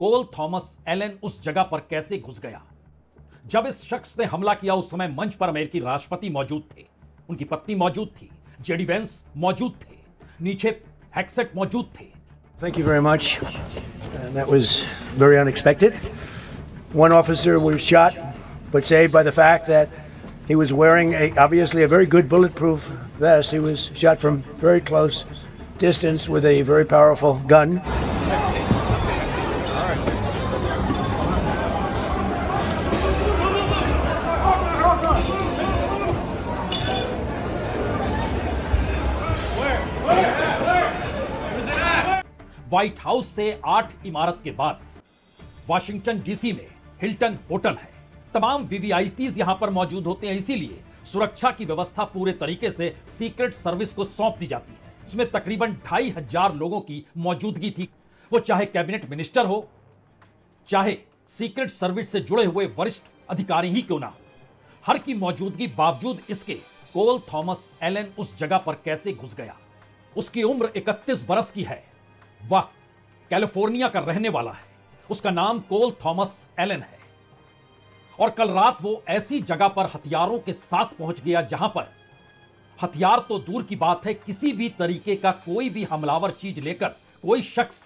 कोल Thomas Elon उस जगह पर कैसे घुस गया? जब इस शख्स ने हमला किया उस समय मंच पर अमेरिकी राष्ट्रपति मौजूद थे, उनकी पत्नी मौजूद थी, जेडी वेंस मौजूद थे, नीचे हैक्सेट मौजूद थे। Thank you very much. That was very unexpected. One officer was shot, but saved by the fact that he was wearing obviously a very good bulletproof vest. He was shot from very close distance with a very powerful gun. White house से 8 इमारत के बाद Washington DC में Hilton hotel है। तमाम VVIPs यहां पर मौजूद होते हैं, इसीलिए सुरक्षा की व्यवस्था पूरे तरीके से सीक्रेट सर्विस को सौंप दी जाती है। इसमें तकरीबन 2500 लोगों की मौजूदगी थी, वो चाहे कैबिनेट मिनिस्टर हो, चाहे सीक्रेट सर्विस से जुड़े हुए वरिष्ठ अधिकारी ही क्यों ना हो, हर की मौजूदगी बावजूद इसके कोल थॉमस एलन उस जगह पर कैसे घुस गया। उसकी उम्र 31 बरस की है, वह कैलिफोर्निया का रहने वाला है, उसका नाम कोल थॉमस एलन है और कल रात वो ऐसी जगह पर हथियारों के साथ पहुंच गया जहां पर हथियार तो दूर की बात है, किसी भी तरीके का कोई भी हमलावर चीज लेकर कोई शख्स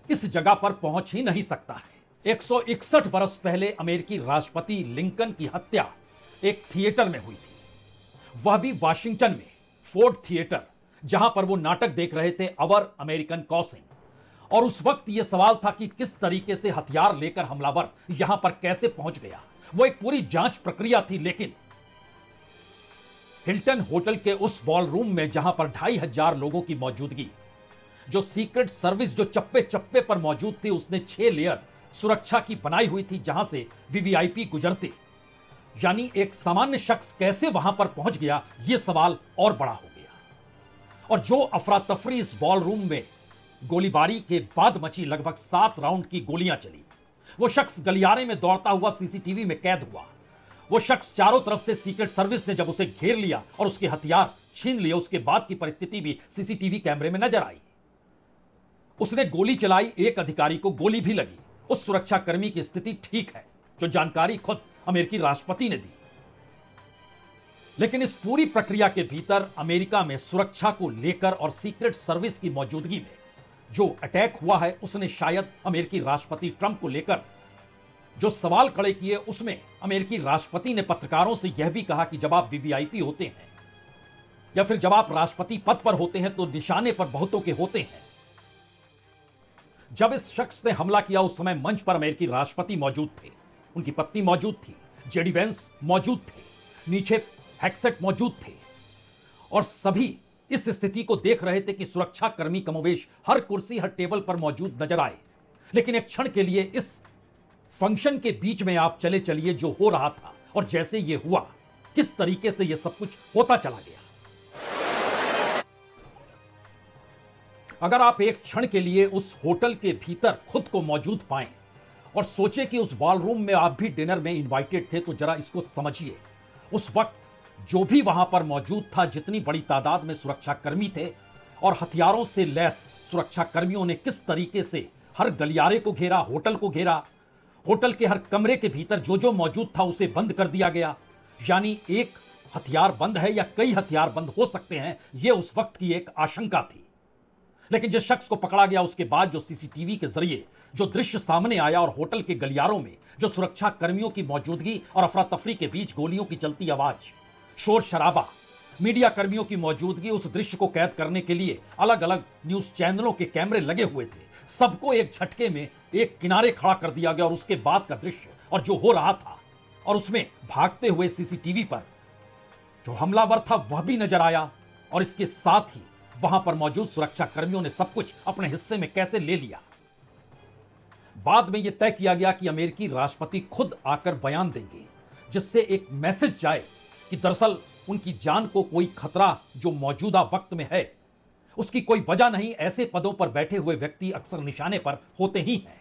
इस जगह पर पहुंच ही नहीं सकता है। 161 बरस पहले अमेरिकी राष्ट्रपति लिंकन की हत्या एक थिएटर में हुई थी, वह भी वाशिंगटन में फोर्ड थिएटर, जहां पर वो नाटक देख रहे थे अवर अमेरिकन कॉसिंग। और उस वक्त यह सवाल था कि किस तरीके से हथियार लेकर हमलावर यहां पर कैसे पहुंच गया। वो एक पूरी जांच प्रक्रिया थी, लेकिन हिल्टन होटल के उस बॉल रूम में जहां पर 2500 लोगों की मौजूदगी, जो सीक्रेट सर्विस जो चप्पे चप्पे पर मौजूद थी, उसने 6 लेयर सुरक्षा की बनाई हुई थी जहां से वीवीआईपी गुजरते, यानी एक सामान्य शख्स कैसे वहां पर पहुंच गया, यह सवाल और बड़ा हो गया। और जो अफरा तफरी इस बॉल रूम में गोलीबारी के बाद मची, लगभग 7 राउंड की गोलियां चली, वो शख्स गलियारे में दौड़ता हुआ सीसीटीवी में कैद हुआ। वो शख्स चारों तरफ से सीक्रेट सर्विस ने जब उसे घेर लिया और उसके हथियार छीन लिए, उसके बाद की परिस्थिति भी सीसीटीवी कैमरे में नजर आई। उसने गोली चलाई, एक अधिकारी को गोली भी लगी। उस सुरक्षा कर्मी की स्थिति ठीक है, जो जानकारी खुद अमेरिकी राष्ट्रपति ने दी। लेकिन इस पूरी प्रक्रिया के भीतर अमेरिका में सुरक्षा को लेकर और सीक्रेट सर्विस की मौजूदगी में जो अटैक हुआ है, उसने शायद अमेरिकी राष्ट्रपति ट्रंप को लेकर जो सवाल खड़े किए, उसमें अमेरिकी राष्ट्रपति ने पत्रकारों से यह भी कहा कि जब आप वीवीआईपी होते हैं या फिर जब आप राष्ट्रपति पद पर होते हैं तो निशाने पर बहुतों के होते हैं। जब इस शख्स ने हमला किया उस समय मंच पर अमेरिकी राष्ट्रपति मौजूद थे, उनकी पत्नी मौजूद थी, जेडी वेंस मौजूद थे, नीचे हैक्सेट मौजूद थे और सभी इस स्थिति को देख रहे थे कि सुरक्षा कर्मी कमोवेश हर कुर्सी हर टेबल पर मौजूद नजर आए। लेकिन एक क्षण के लिए इस फंक्शन के बीच में आप चले चलिए जो हो रहा था और जैसे ये हुआ, किस तरीके से ये सब कुछ होता चला गया। अगर आप एक क्षण के लिए उस होटल के भीतर खुद को मौजूद पाएं और सोचे कि उस बॉल रूम में आप भी डिनर में इनवाइटेड थे, तो जरा इसको समझिए। उस वक्त जो भी वहां पर मौजूद था, जितनी बड़ी तादाद में सुरक्षा कर्मी थे और हथियारों से लैस सुरक्षा कर्मियों ने किस तरीके से हर गलियारे को घेरा, होटल को घेरा, होटल के हर कमरे के भीतर जो जो मौजूद था उसे बंद कर दिया गया। यानी एक हथियार बंद है या कई हथियार बंद हो सकते हैं, यह उस वक्त की एक आशंका थी। लेकिन जिस शख्स को पकड़ा गया उसके बाद जो सीसीटीवी के जरिए जो दृश्य सामने आया और होटल के गलियारों में जो सुरक्षा कर्मियों की मौजूदगी और अफरा तफरी के बीच गोलियों की चलती आवाज, शोर शराबा, मीडिया कर्मियों की मौजूदगी, उस दृश्य को कैद करने के लिए अलग अलग न्यूज चैनलों के कैमरे लगे हुए थे। सबको एक झटके में एक किनारे खड़ा कर दिया गया और उसके बाद का दृश्य और जो हो रहा था और उसमें भागते हुए सीसीटीवी पर जो हमलावर था वह भी नजर आया और इसके साथ ही वहां पर मौजूद सुरक्षा कर्मियों ने सब कुछ अपने हिस्से में कैसे ले लिया। बाद में यह तय किया गया कि अमेरिकी राष्ट्रपति खुद आकर बयान देंगे, जिससे एक मैसेज जाए कि दरअसल उनकी जान को कोई खतरा जो मौजूदा वक्त में है उसकी कोई वजह नहीं। ऐसे पदों पर बैठे हुए व्यक्ति अक्सर निशाने पर होते ही हैं।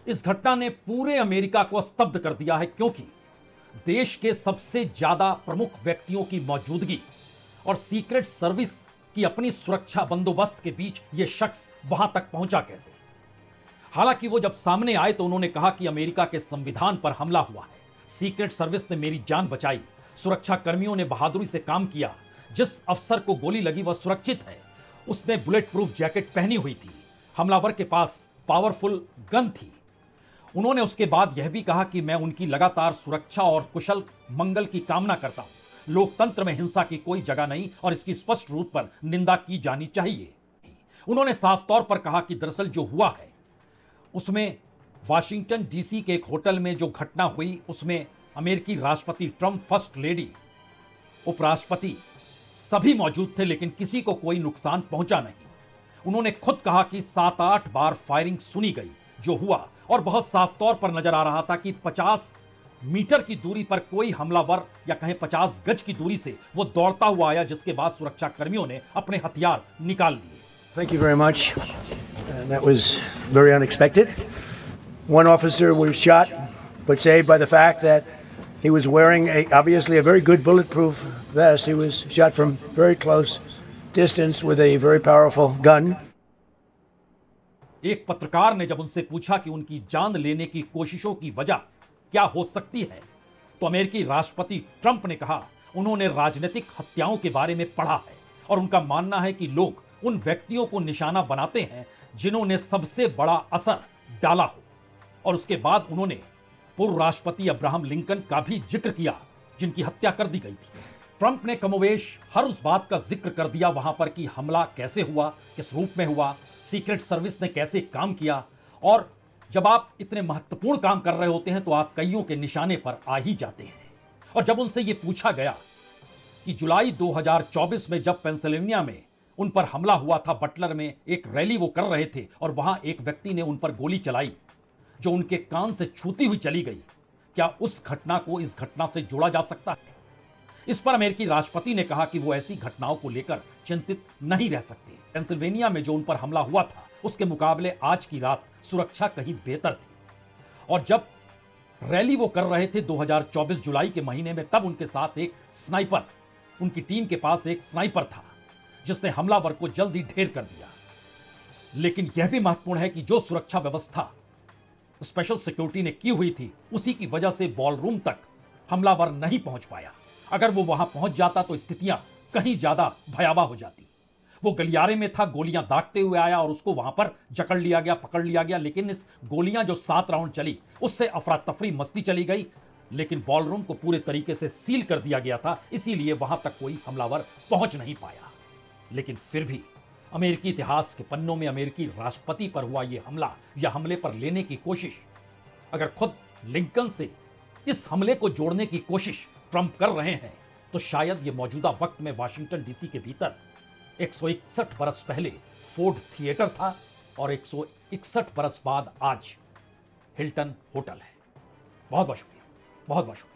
इस घटना ने पूरे अमेरिका को स्तब्ध कर दिया है, क्योंकि देश के सबसे ज्यादा प्रमुख व्यक्तियों की मौजूदगी और सीक्रेट सर्विस की अपनी सुरक्षा बंदोबस्त के बीच यह शख्स वहां तक पहुंचा कैसे। हालांकि वो जब सामने आए तो उन्होंने कहा कि अमेरिका के संविधान पर हमला हुआ है, सीक्रेट सर्विस ने मेरी जान बचाई, सुरक्षा कर्मियों ने बहादुरी से काम किया, जिस अफसर को गोली लगी वह सुरक्षित है, उसने बुलेट प्रूफ जैकेट पहनी हुई थी, हमलावर के पास पावरफुल गन थी। उन्होंने उसके बाद यह भी कहा कि मैं उनकी लगातार सुरक्षा और कुशल मंगल की कामना करता हूं। लोकतंत्र में हिंसा की कोई जगह नहीं और इसकी स्पष्ट रूप पर निंदा की जानी चाहिए। उन्होंने साफ तौर पर कहा कि दरअसल जो हुआ है उसमें वाशिंगटन डीसी के एक होटल में जो घटना हुई उसमें अमेरिकी राष्ट्रपति ट्रंप, फर्स्ट लेडी, उपराष्ट्रपति सभी मौजूद थे, लेकिन किसी को कोई नुकसान पहुंचा नहीं। उन्होंने खुद कहा कि 7-8 बार फायरिंग सुनी गई जो हुआ, और बहुत साफ तौर पर नजर आ रहा था कि 50 मीटर की दूरी पर कोई हमलावर या कहें 50 गज की दूरी से वो दौड़ता हुआ आया, जिसके बाद सुरक्षा कर्मियों ने अपने हथियार निकाल लिए। Thank you very much. That was very unexpected. One officer was shot, but saved by the fact that he was wearing obviously a very good bulletproof vest. He was shot from very close distance with a very powerful gun. एक पत्रकार ने जब उनसे पूछा कि उनकी जान लेने की कोशिशों की वजह क्या हो सकती है, तो अमेरिकी राष्ट्रपति ट्रंप ने कहा उन्होंने राजनीतिक हत्याओं के बारे में पढ़ा है और उनका मानना है कि लोग उन व्यक्तियों को निशाना बनाते हैं जिन्होंने सबसे बड़ा असर डाला हो। और उसके बाद उन्होंने पूर्व राष्ट्रपति अब्राहम लिंकन का भी जिक्र किया जिनकी हत्या कर दी गई थी। ट्रंप ने कमोवेश हर उस बात का जिक्र कर दिया वहां पर कि हमला कैसे हुआ, किस रूप में हुआ, सीक्रेट सर्विस ने कैसे काम किया। और जब आप इतने महत्वपूर्ण काम कर रहे होते हैं तो आप कईयों के निशाने पर आ ही जाते हैं। और जब उनसे यह पूछा गया कि जुलाई 2024 में जब पेंसिल्वेनिया में उन पर हमला हुआ था, बटलर में एक रैली वो कर रहे थे और वहां एक व्यक्ति ने उन पर गोली चलाई जो उनके कान से छूती हुई चली गई, क्या उस घटना को इस घटना से जोड़ा जा सकता है? इस पर अमेरिकी राष्ट्रपति ने कहा कि वो ऐसी घटनाओं को लेकर चिंतित नहीं रह सकते। पेंसिल्वेनिया में जो उन पर हमला हुआ था उसके मुकाबले आज की रात सुरक्षा कहीं बेहतर थी। और जब रैली वो कर रहे थे 2024 जुलाई के महीने में, तब उनके साथ एक स्नाइपर, उनकी टीम के पास एक स्नाइपर था जिसने हमलावर को जल्दी ढेर कर दिया। लेकिन यह भी महत्वपूर्ण है कि जो सुरक्षा व्यवस्था स्पेशल सिक्योरिटी ने की हुई थी उसी की वजह से बॉलरूम तक हमलावर नहीं पहुंच पाया। अगर वो वहां पहुंच जाता तो स्थितियां कहीं ज्यादा भयावह हो जाती। वो गलियारे में था, गोलियां दागते हुए आया और उसको वहां पर जकड़ लिया गया, पकड़ लिया गया। लेकिन इस गोलियां जो 7 राउंड चली उससे अफरा तफरी मस्ती चली गई, लेकिन बॉलरूम को पूरे तरीके से सील कर दिया गया था, इसीलिए वहां तक कोई हमलावर पहुंच नहीं पाया। लेकिन फिर भी अमेरिकी इतिहास के पन्नों में अमेरिकी राष्ट्रपति पर हुआ यह हमला या हमले पर लेने की कोशिश, अगर खुद लिंकन से इस हमले को जोड़ने की कोशिश ट्रंप कर रहे हैं तो शायद यह मौजूदा वक्त में वाशिंगटन डीसी के भीतर 161 बरस पहले फोर्ड थिएटर था और 161 बरस बाद आज हिल्टन होटल है। बहुत बहुत शुक्रिया, बहुत बहुत शुक्रिया।